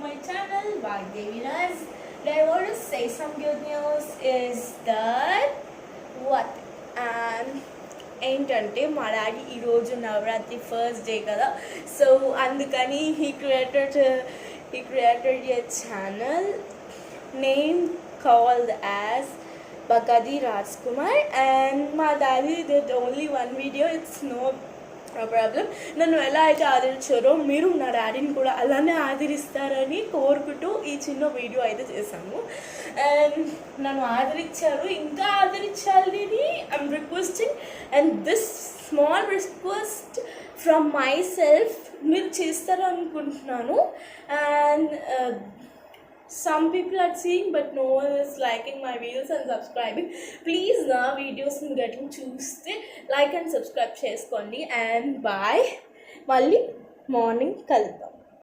my channel, Vagdevi Raj. I want to say some good news is that what? And ఏంటంటే మా daddy ఈరోజు Navratri first day కదా, so అందుకని he created a channel named called as Bagadi Rajkumar, and my daddy did only one video. It's no problem. నన్ను ఎలా అయితే ఆదరించారో మీరు నా డాడీని కూడా అలానే ఆదరిస్తారని కోరుకుంటూ ఈ చిన్న వీడియో అయితే చేశాము. అండ్ నన్ను ఆదరించారు, ఇంకా ఆదరించాలని I'm requesting. And this small request from myself మీరు చేస్తారు అనుకుంటున్నాను. And some people are seeing but no one is liking my videos and subscribing. Please na videos ni getting చూస్తే like and subscribe చేసుకోండి. and bye, మళ్ళీ morning కలుద్దాం.